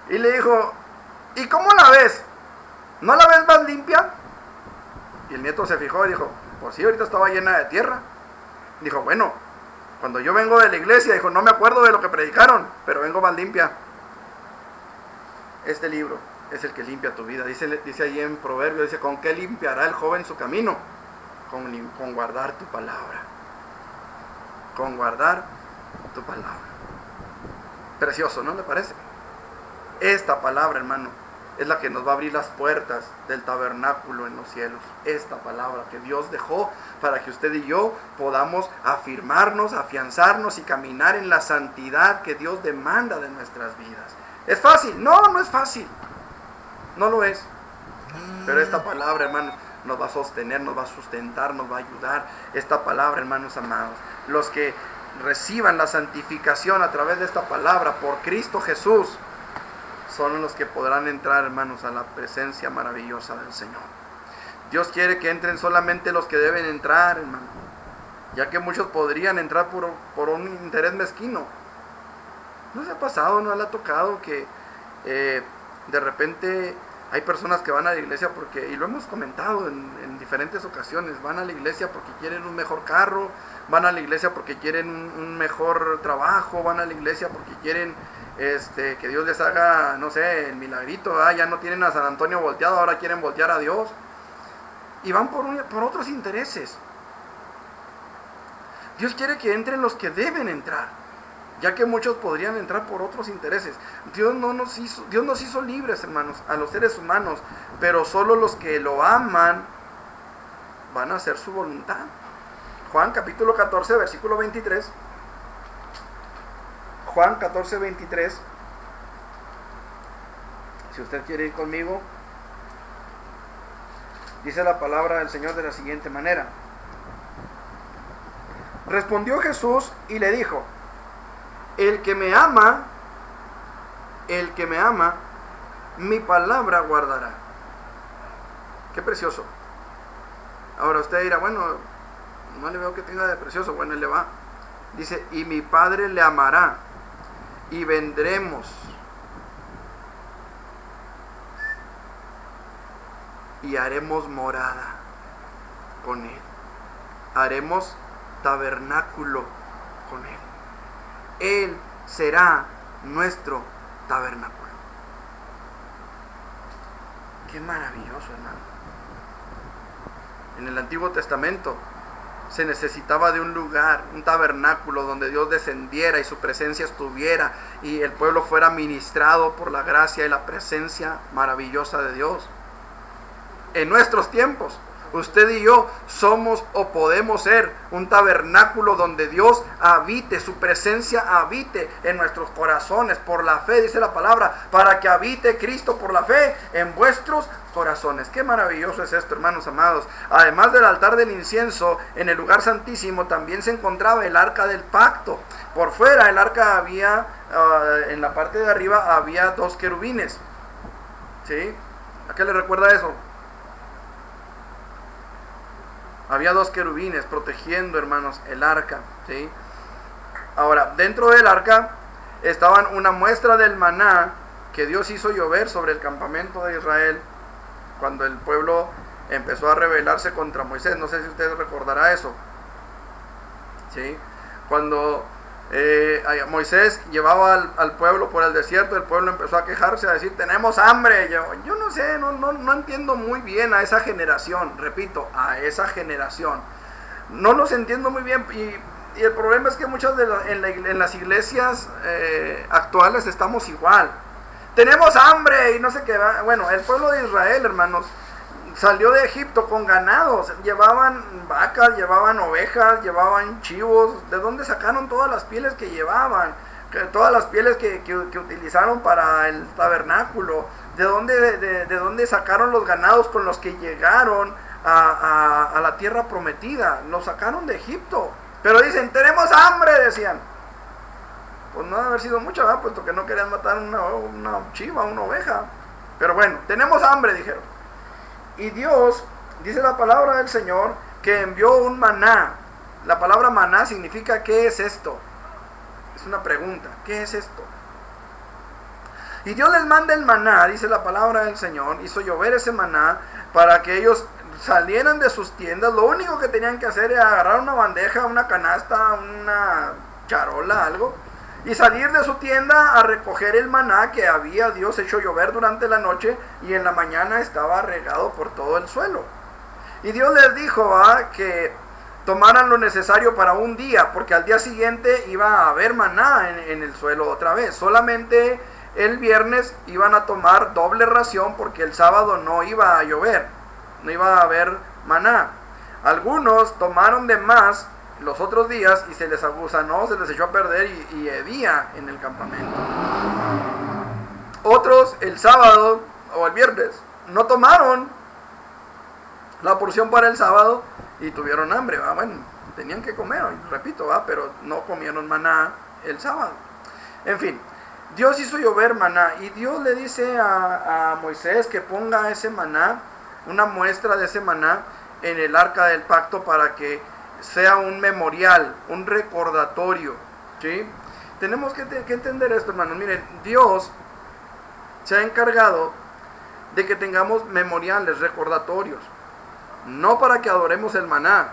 Y le dijo, ¿y cómo la ves? ¿No la ves más limpia? Y el nieto se fijó y dijo, pues sí, ahorita estaba llena de tierra. Dijo, bueno, cuando yo vengo de la iglesia, dijo, no me acuerdo de lo que predicaron, pero vengo más limpia. Este libro es el que limpia tu vida. Dice ahí en Proverbios, dice, ¿con qué limpiará el joven su camino? Con guardar tu palabra. Con guardar tu palabra. Precioso, ¿no le parece? Esta palabra, hermano, es la que nos va a abrir las puertas del tabernáculo en los cielos. Esta palabra que Dios dejó para que usted y yo podamos afirmarnos, afianzarnos y caminar en la santidad que Dios demanda de nuestras vidas. ¿Es fácil? No, no es fácil. No lo es. Pero esta palabra, hermano, nos va a sostener, nos va a sustentar, nos va a ayudar. Esta palabra, hermanos amados, los que reciban la santificación a través de esta palabra por Cristo Jesús, son los que podrán entrar, hermanos, a la presencia maravillosa del Señor. Dios quiere que entren solamente los que deben entrar, hermano, ya que muchos podrían entrar por un interés mezquino. ¿No se ha pasado, no le ha tocado que de repente hay personas que van a la iglesia porque, y lo hemos comentado en diferentes ocasiones, van a la iglesia porque quieren un mejor carro, van a la iglesia porque quieren un mejor trabajo, van a la iglesia porque quieren que Dios les haga, no sé, el milagrito, ya no tienen a San Antonio volteado, ahora quieren voltear a Dios, y van por otros intereses. Dios quiere que entren los que deben entrar, ya que muchos podrían entrar por otros intereses. Dios nos hizo libres, hermanos, a los seres humanos, pero solo los que lo aman van a hacer su voluntad. Juan capítulo 14, versículo 23. Juan 14, 23. Si usted quiere ir conmigo, dice la palabra del Señor de la siguiente manera. Respondió Jesús y le dijo, el que me ama, mi palabra guardará. Qué precioso. Ahora usted dirá, bueno, no le veo que tenga de precioso. Bueno, él le va. Dice, y mi Padre le amará, y vendremos y haremos morada con él. Haremos tabernáculo con él. Él será nuestro tabernáculo. Qué maravilloso, hermano. En el Antiguo Testamento se necesitaba de un lugar, un tabernáculo donde Dios descendiera y su presencia estuviera y el pueblo fuera ministrado por la gracia y la presencia maravillosa de Dios. En nuestros tiempos, usted y yo somos o podemos ser un tabernáculo donde Dios habite, su presencia habite en nuestros corazones por la fe, dice la palabra, para que habite Cristo por la fe en vuestros corazones. Qué maravilloso es esto, hermanos amados. Además del altar del incienso, en el lugar santísimo también se encontraba el arca del pacto. Por fuera el arca había, en la parte de arriba había 2 querubines. ¿Sí? ¿A qué le recuerda eso? Había 2 querubines protegiendo, hermanos, el arca, ¿sí? Ahora, dentro del arca estaban una muestra del maná que Dios hizo llover sobre el campamento de Israel cuando el pueblo empezó a rebelarse contra Moisés. No sé si usted recordará eso, ¿sí? Cuando Moisés llevaba al pueblo por el desierto, el pueblo empezó a quejarse, a decir, tenemos hambre. Yo no sé, no entiendo muy bien a esa generación, repito, a esa generación. No los entiendo muy bien, y el problema es que muchas en las iglesias actuales estamos igual. Tenemos hambre y no sé qué. Bueno, el pueblo de Israel, hermanos, salió de Egipto con ganados, llevaban vacas, llevaban ovejas, llevaban chivos. ¿De dónde sacaron todas las pieles que llevaban? Todas las pieles que utilizaron para el tabernáculo. ¿De dónde sacaron los ganados con los que llegaron a la tierra prometida? Los sacaron de Egipto. Pero dicen, tenemos hambre, decían. Pues no debe haber sido mucho, ¿verdad? Puesto que no querían matar una chiva, una oveja. Pero bueno, tenemos hambre, dijeron. Y Dios, dice la palabra del Señor, que envió un maná. La palabra maná significa, ¿qué es esto? Es una pregunta, ¿qué es esto? Y Dios les manda el maná, dice la palabra del Señor, hizo llover ese maná para que ellos salieran de sus tiendas. Lo único que tenían que hacer era agarrar una bandeja, una canasta, una charola, algo, y salir de su tienda a recoger el maná que había Dios hecho llover durante la noche, y en la mañana estaba regado por todo el suelo. Y Dios les dijo que tomaran lo necesario para un día, porque al día siguiente iba a haber maná en el suelo otra vez. Solamente el viernes iban a tomar doble ración, porque el sábado no iba a llover, no iba a haber maná. Algunos tomaron de más los otros días y se les agusanó, se les echó a perder y hedía en el campamento. Otros el sábado o el viernes no tomaron la porción para el sábado y tuvieron hambre. Bueno, tenían que comer, repito, pero no comieron maná el sábado. En fin, Dios hizo llover maná, y Dios le dice a Moisés que ponga ese maná, una muestra de ese maná, en el arca del pacto, para que sea un memorial, un recordatorio, ¿sí? Tenemos que entender esto, hermanos. Miren, Dios se ha encargado de que tengamos memoriales, recordatorios, no para que adoremos el maná,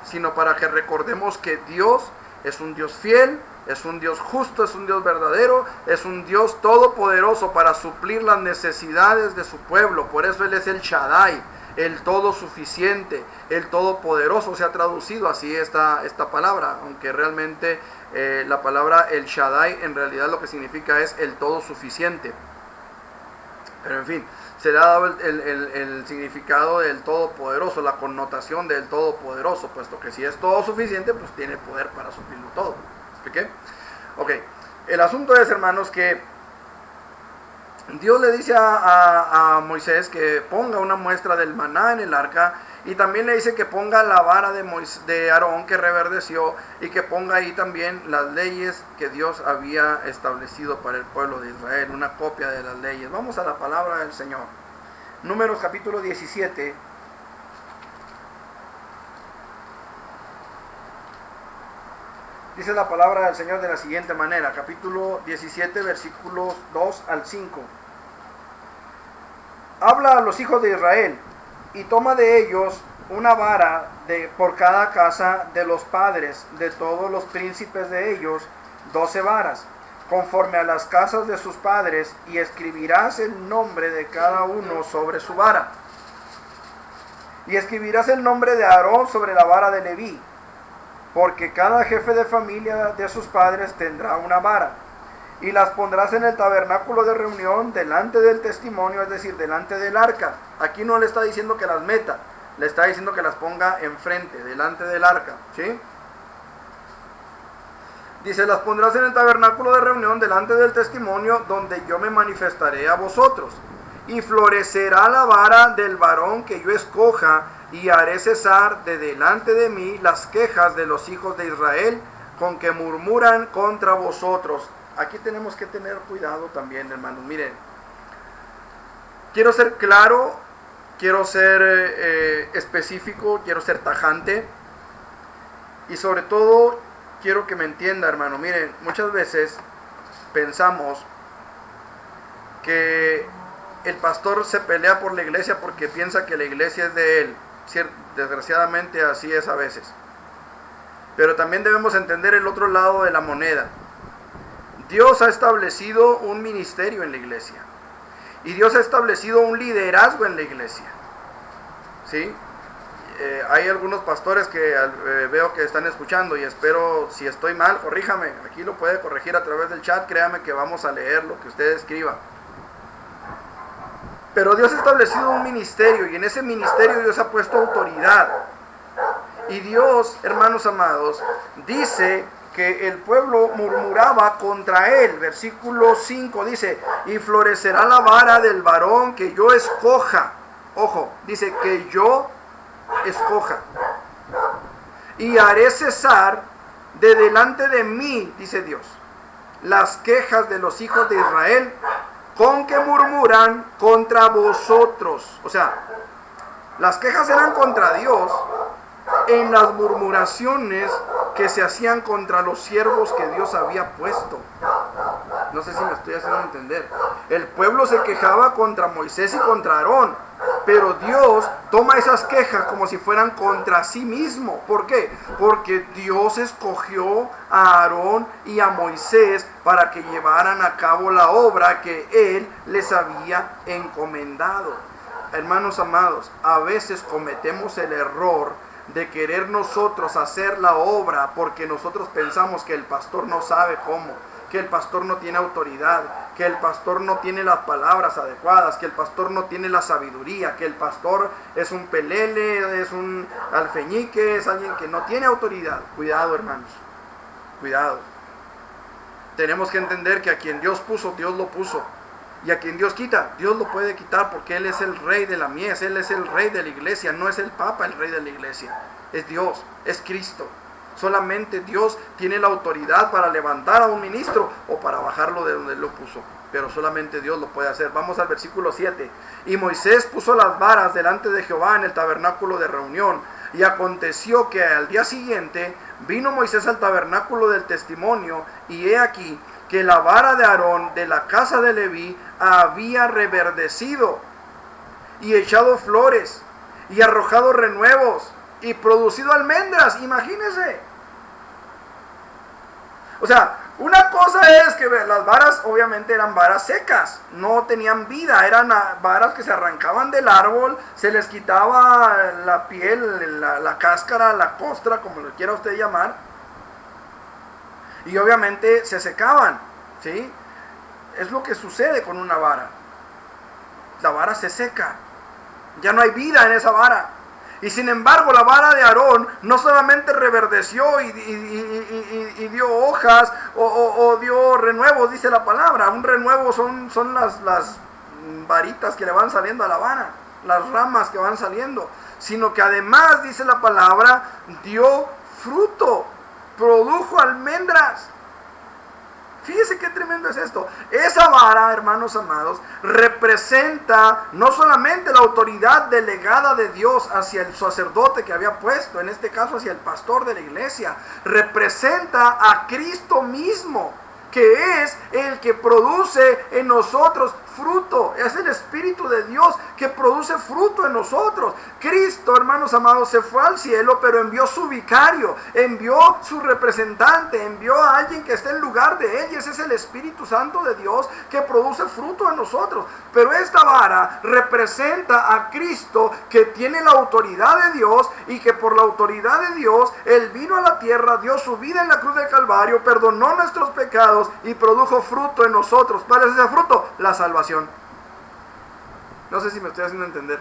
sino para que recordemos que Dios es un Dios fiel, es un Dios justo, es un Dios verdadero, es un Dios todopoderoso para suplir las necesidades de su pueblo. Por eso Él es el Shaddai, el todo suficiente, el todopoderoso. Se ha traducido así esta palabra, aunque realmente la palabra el Shaddai en realidad lo que significa es el todo suficiente. Pero en fin, se le ha dado el significado del todopoderoso, la connotación del todopoderoso, puesto que si es todo suficiente, pues tiene poder para suplirlo todo. ¿Expliqué? Ok, el asunto es, hermanos, que Dios le dice a Moisés que ponga una muestra del maná en el arca, y también le dice que ponga la vara de Aarón que reverdeció, y que ponga ahí también las leyes que Dios había establecido para el pueblo de Israel, una copia de las leyes. Vamos a la palabra del Señor. Números capítulo 17. Dice la palabra del Señor de la siguiente manera, capítulo 17, versículos 2 al 5. Habla a los hijos de Israel, y toma de ellos una vara por cada casa de los padres de todos los príncipes de ellos, 12 varas, conforme a las casas de sus padres, y escribirás el nombre de cada uno sobre su vara. Y escribirás el nombre de Aarón sobre la vara de Leví, porque cada jefe de familia de sus padres tendrá una vara, y las pondrás en el tabernáculo de reunión delante del testimonio, es decir, delante del arca. Aquí no le está diciendo que las meta, le está diciendo que las ponga enfrente, delante del arca, ¿sí? Dice, las pondrás en el tabernáculo de reunión delante del testimonio, donde yo me manifestaré a vosotros, y florecerá la vara del varón que yo escoja, y haré cesar de delante de mí las quejas de los hijos de Israel, con que murmuran contra vosotros. Aquí tenemos que tener cuidado también, hermanos. Miren, quiero ser claro quiero ser específico, quiero ser tajante y sobre todo quiero que me entienda, hermano. Miren, muchas veces pensamos que el pastor se pelea por la iglesia porque piensa que la iglesia es de él. Desgraciadamente así es a veces. Pero también debemos entender el otro lado de la moneda. Dios ha establecido un ministerio en la iglesia. Y Dios ha establecido un liderazgo en la iglesia. ¿Sí? Hay algunos pastores que veo que están escuchando y espero, si estoy mal, corríjame. Aquí lo puede corregir a través del chat. Créame que vamos a leer lo que usted escriba. Pero Dios ha establecido un ministerio y en ese ministerio Dios ha puesto autoridad. Y Dios, hermanos amados, dice que el pueblo murmuraba contra él. Versículo 5 dice, y florecerá la vara del varón que yo escoja. Ojo, dice que yo escoja. Y haré cesar de delante de mí, dice Dios, las quejas de los hijos de Israel con que murmuran contra vosotros. O sea, las quejas eran contra Dios en las murmuraciones que se hacían contra los siervos que Dios había puesto. No sé si me estoy haciendo entender. El pueblo se quejaba contra Moisés y contra Aarón, pero Dios toma esas quejas como si fueran contra sí mismo. ¿Por qué? Porque Dios escogió a Aarón y a Moisés para que llevaran a cabo la obra que Él les había encomendado. Hermanos amados, a veces cometemos el error de querer nosotros hacer la obra porque nosotros pensamos que el pastor no sabe cómo, que el pastor no tiene autoridad, que el pastor no tiene las palabras adecuadas, que el pastor no tiene la sabiduría, que el pastor es un pelele, es un alfeñique, es alguien que no tiene autoridad. Cuidado, hermanos, cuidado. Tenemos que entender que a quien Dios puso, Dios lo puso. Y a quien Dios quita, Dios lo puede quitar porque Él es el rey de la mies, Él es el rey de la iglesia, no es el papa el rey de la iglesia, es Dios, es Cristo. Solamente Dios tiene la autoridad para levantar a un ministro o para bajarlo de donde Él lo puso, pero solamente Dios lo puede hacer. Vamos al versículo 7. Y Moisés puso las varas delante de Jehová en el tabernáculo de reunión, y aconteció que al día siguiente vino Moisés al tabernáculo del testimonio, y he aquí que la vara de Aarón de la casa de Leví había reverdecido y echado flores y arrojado renuevos y producido almendras. Imagínense. O sea, una cosa es que las varas obviamente eran varas secas, no tenían vida, eran varas que se arrancaban del árbol, se les quitaba la piel, la cáscara, la costra, como lo quiera usted llamar, y obviamente se secaban, ¿sí? Es lo que sucede con una vara. La vara se seca, ya no hay vida en esa vara. Y sin embargo la vara de Aarón no solamente reverdeció y dio hojas o dio renuevos, dice la palabra. Un renuevo son las varitas que le van saliendo a la vara, las ramas que van saliendo, sino que además, dice la palabra, dio fruto, produjo almendras. Fíjese qué tremendo es esto. Esa vara, hermanos amados, representa no solamente la autoridad delegada de Dios hacia el sacerdote que había puesto, en este caso hacia el pastor de la iglesia, representa a Cristo mismo, que es el que produce en nosotros fruto. Es el Espíritu de Dios que produce fruto en nosotros. Cristo, hermanos amados, se fue al cielo, pero envió su vicario, envió su representante, envió a alguien que esté en lugar de él, y ese es el Espíritu Santo de Dios que produce fruto en nosotros. Pero esta vara representa a Cristo, que tiene la autoridad de Dios, y que por la autoridad de Dios Él vino a la tierra, dio su vida en la cruz del Calvario, perdonó nuestros pecados y produjo fruto en nosotros. ¿Cuál es ese fruto? La salvación. No sé si me estoy haciendo entender.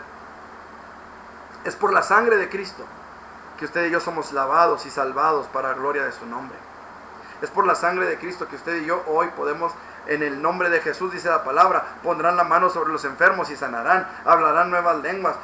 Es por la sangre de Cristo que usted y yo somos lavados y salvados para la gloria de su nombre. Es por la sangre de Cristo que usted y yo hoy podemos, en el nombre de Jesús, dice la palabra, pondrán la mano sobre los enfermos y sanarán, hablarán nuevas lenguas,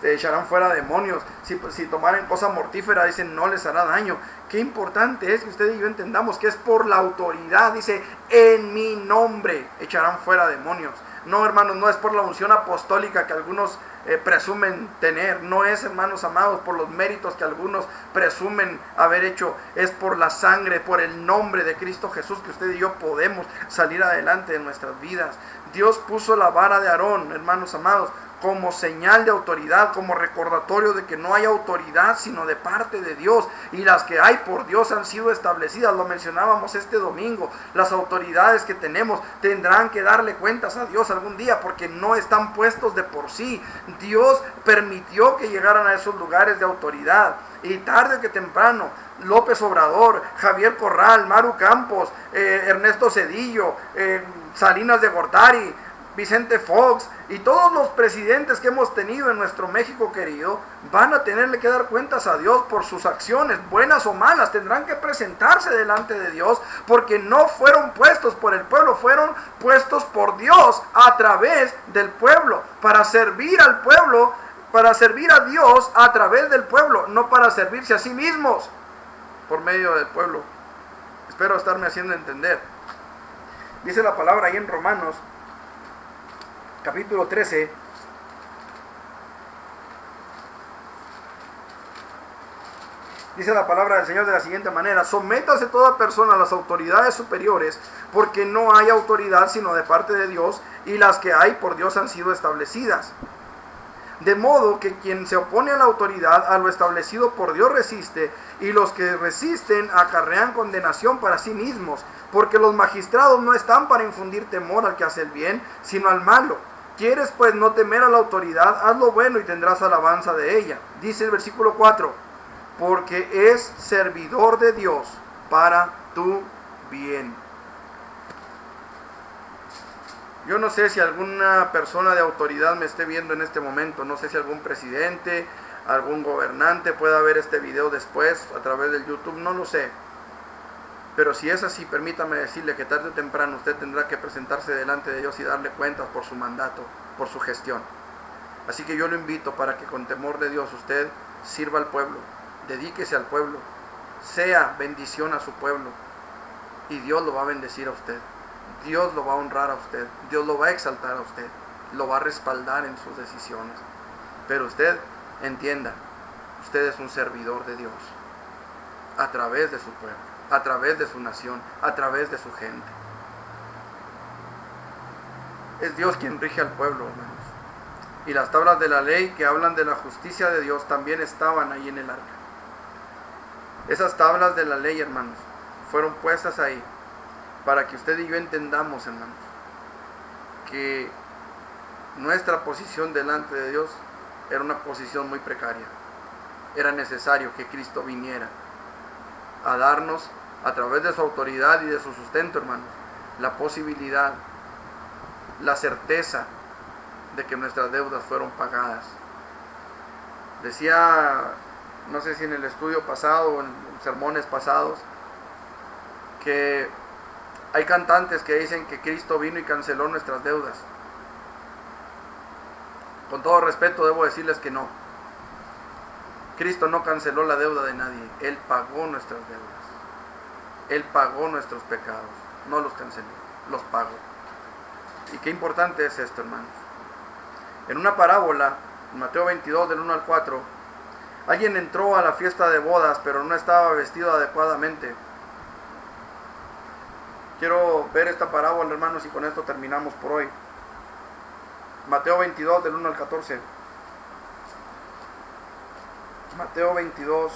echarán fuera demonios, si tomaren cosa mortífera, dicen, no les hará daño. Qué importante es que usted y yo entendamos que es por la autoridad, dice, en mi nombre echarán fuera demonios. No, hermanos, no es por la unción apostólica que algunos presumen tener. No es, hermanos amados, por los méritos que algunos presumen haber hecho. Es por la sangre, por el nombre de Cristo Jesús que usted y yo podemos salir adelante en nuestras vidas. Dios puso la vara de Aarón, hermanos amados, como señal de autoridad, como recordatorio de que no hay autoridad sino de parte de Dios, y las que hay por Dios han sido establecidas. Lo mencionábamos este domingo. Las autoridades que tenemos tendrán que darle cuentas a Dios algún día, porque no están puestos de por sí. Dios permitió que llegaran a esos lugares de autoridad, y tarde que temprano López Obrador, Javier Corral, Maru Campos, Ernesto Zedillo, Salinas de Gortari, Vicente Fox y todos los presidentes que hemos tenido en nuestro México querido van a tenerle que dar cuentas a Dios por sus acciones, buenas o malas. Tendrán que presentarse delante de Dios, porque no fueron puestos por el pueblo, fueron puestos por Dios a través del pueblo, para servir al pueblo, para servir a Dios a través del pueblo, no para servirse a sí mismos por medio del pueblo. Espero estarme haciendo entender. Dice la palabra ahí en Romanos capítulo 13, dice la palabra del Señor de la siguiente manera: sométase toda persona a las autoridades superiores, porque no hay autoridad sino de parte de Dios, y las que hay por Dios han sido establecidas. De modo que quien se opone a la autoridad, a lo establecido por Dios resiste, y los que resisten acarrean condenación para sí mismos, porque los magistrados no están para infundir temor al que hace el bien, sino al malo. ¿Quieres pues no temer a la autoridad? Haz lo bueno y tendrás alabanza de ella. Dice el versículo 4, porque es servidor de Dios para tu bien. Yo no sé si alguna persona de autoridad me esté viendo en este momento. No sé si algún presidente, algún gobernante pueda ver este video después a través del YouTube. No lo sé. Pero si es así, permítame decirle que tarde o temprano usted tendrá que presentarse delante de Dios y darle cuentas por su mandato, por su gestión. Así que yo lo invito para que con temor de Dios usted sirva al pueblo, dedíquese al pueblo, sea bendición a su pueblo, y Dios lo va a bendecir a usted. Dios lo va a honrar a usted, Dios lo va a exaltar a usted, lo va a respaldar en sus decisiones. Pero usted entienda, usted es un servidor de Dios a través de su pueblo, a través de su nación, a través de su gente. Es Dios quien rige al pueblo, hermanos. Y las tablas de la ley que hablan de la justicia de Dios también estaban ahí en el arca. Esas tablas de la ley, hermanos, fueron puestas ahí para que usted y yo entendamos, hermanos, que nuestra posición delante de Dios era una posición muy precaria. Era necesario que Cristo viniera a darnos, a través de su autoridad y de su sustento, hermanos, la posibilidad, la certeza de que nuestras deudas fueron pagadas. Decía, no sé si en el estudio pasado o en sermones pasados, que hay cantantes que dicen que Cristo vino y canceló nuestras deudas. Con todo respeto debo decirles que no. Cristo no canceló la deuda de nadie. Él pagó nuestras deudas. Él pagó nuestros pecados. No los canceló, los pagó. Y qué importante es esto, hermanos. En una parábola, en Mateo 22, del 1 al 4, alguien entró a la fiesta de bodas, pero no estaba vestido adecuadamente. Quiero ver esta parábola, hermanos, y con esto terminamos por hoy. Mateo 22, del 1 al 14. Mateo 22,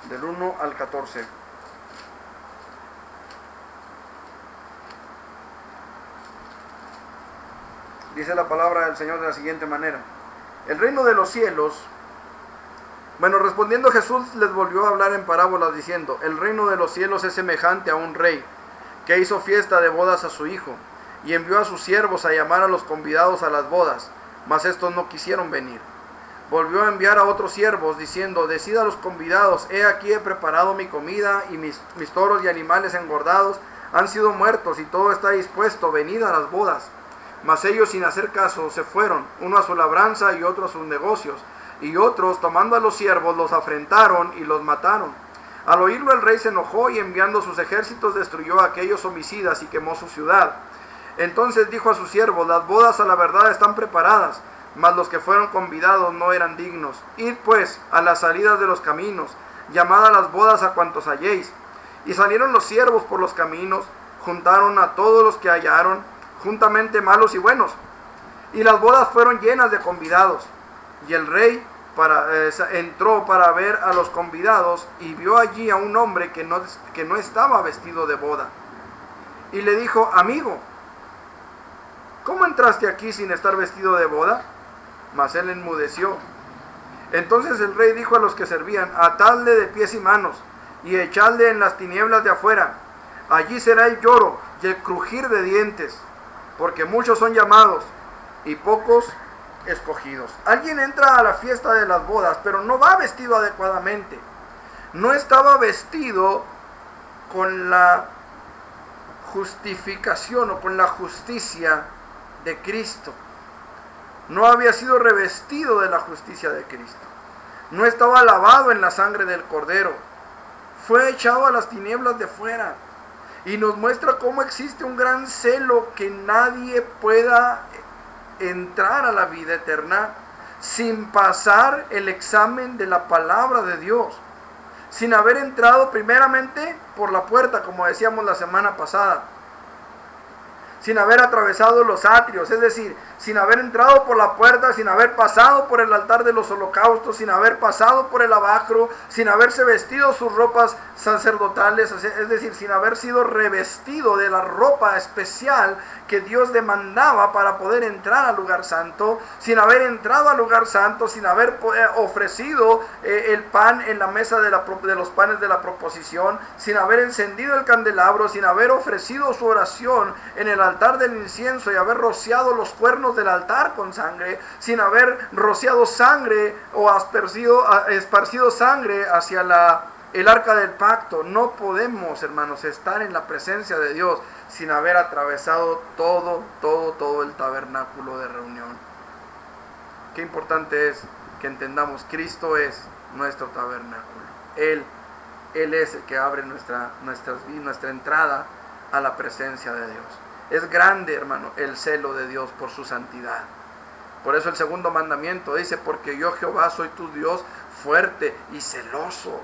del 1 al 14. Dice la palabra del Señor de la siguiente manera: el reino de los cielos, respondiendo Jesús les volvió a hablar en parábolas diciendo: el reino de los cielos es semejante a un rey que hizo fiesta de bodas a su hijo, y envió a sus siervos a llamar a los convidados a las bodas, mas estos no quisieron venir. Volvió a enviar a otros siervos diciendo: decid a los convidados, he aquí he preparado mi comida, y mis toros y animales engordados han sido muertos, y todo está dispuesto, venid a las bodas. Mas ellos, sin hacer caso, se fueron, uno a su labranza y otro a sus negocios, y otros, tomando a los siervos, los afrentaron y los mataron. Al oírlo el rey se enojó, y enviando sus ejércitos destruyó a aquellos homicidas y quemó su ciudad. Entonces dijo a sus siervos: las bodas a la verdad están preparadas, mas los que fueron convidados no eran dignos. Id pues a las salidas de los caminos, llamad a las bodas a cuantos halléis. Y salieron los siervos por los caminos, juntaron a todos los que hallaron, juntamente malos y buenos. Y las bodas fueron llenas de convidados. Y el rey entró para ver a los convidados y vio allí a un hombre que no estaba vestido de boda. Y le dijo: amigo, ¿cómo entraste aquí sin estar vestido de boda? Mas él enmudeció. Entonces el rey dijo a los que servían: atadle de pies y manos y echadle en las tinieblas de afuera. Allí será el lloro y el crujir de dientes, porque muchos son llamados y pocos escogidos. Alguien entra a la fiesta de las bodas, pero no va vestido adecuadamente. No estaba vestido con la justificación o con la justicia de Cristo. No había sido revestido de la justicia de Cristo. No estaba lavado en la sangre del Cordero. Fue echado a las tinieblas de fuera. Y nos muestra cómo existe un gran celo que nadie pueda entrar a la vida eterna sin pasar el examen de la palabra de Dios, sin haber entrado primeramente por la puerta, como decíamos la semana pasada, sin haber atravesado los atrios, es decir, sin haber entrado por la puerta, sin haber pasado por el altar de los holocaustos, sin haber pasado por el lavacro, sin haberse vestido sus ropas sacerdotales, es decir, sin haber sido revestido de la ropa especial que Dios demandaba para poder entrar al lugar santo, sin haber entrado al lugar santo, sin haber ofrecido el pan en la mesa de los panes de la proposición, sin haber encendido el candelabro, sin haber ofrecido su oración en el altar del incienso y haber rociado los cuernos del altar con sangre, sin haber rociado sangre o esparcido sangre hacia el arca del pacto. No podemos, hermanos, estar en la presencia de Dios sin haber atravesado todo el tabernáculo de reunión. Qué importante es que entendamos: Cristo es nuestro tabernáculo. Él es el que abre nuestra entrada a la presencia de Dios. Es grande, hermano, el celo de Dios por su santidad. Por eso el segundo mandamiento dice: porque yo, Jehová, soy tu Dios, fuerte y celoso.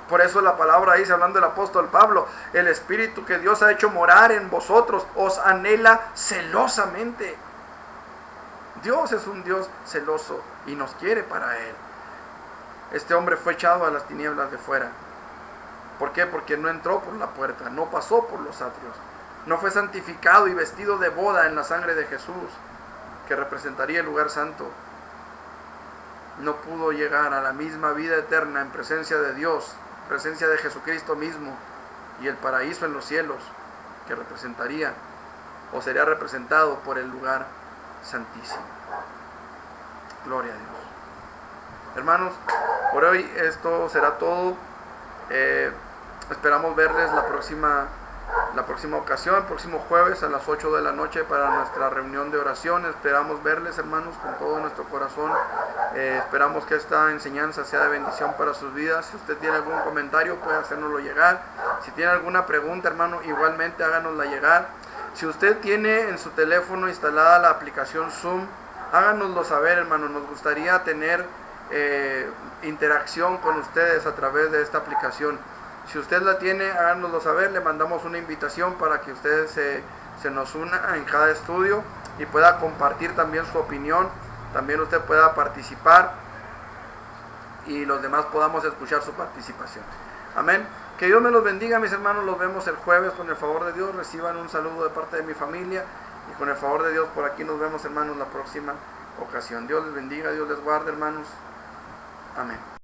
Por eso la palabra dice, hablando del apóstol Pablo: el Espíritu que Dios ha hecho morar en vosotros os anhela celosamente. Dios es un Dios celoso y nos quiere para Él. Este hombre fue echado a las tinieblas de fuera. ¿Por qué? Porque no entró por la puerta, no pasó por los atrios, no fue santificado y vestido de boda en la sangre de Jesús, que representaría el lugar santo. No pudo llegar a la misma vida eterna en presencia de Dios, presencia de Jesucristo mismo, y el paraíso en los cielos, que representaría o sería representado por el lugar santísimo. Gloria a Dios. Hermanos, por hoy esto será todo. Esperamos verles la próxima ocasión, el próximo jueves a las 8 de la noche para nuestra reunión de oración. Esperamos verles, hermanos, con todo nuestro corazón. Esperamos que esta enseñanza sea de bendición para sus vidas. Si usted tiene algún comentario, puede hacérnoslo llegar. Si tiene alguna pregunta, hermano, igualmente háganosla llegar. Si usted tiene en su teléfono instalada la aplicación Zoom, háganoslo saber, hermano. Nos gustaría tener interacción con ustedes a través de esta aplicación. Si usted la tiene, háganoslo saber. Le mandamos una invitación para que usted se nos una en cada estudio y pueda compartir también su opinión. También usted pueda participar y los demás podamos escuchar su participación. Amén. Que Dios me los bendiga, mis hermanos. Los vemos el jueves con el favor de Dios. Reciban un saludo de parte de mi familia y con el favor de Dios por aquí nos vemos, hermanos, la próxima ocasión. Dios les bendiga, Dios les guarde, hermanos. Amén.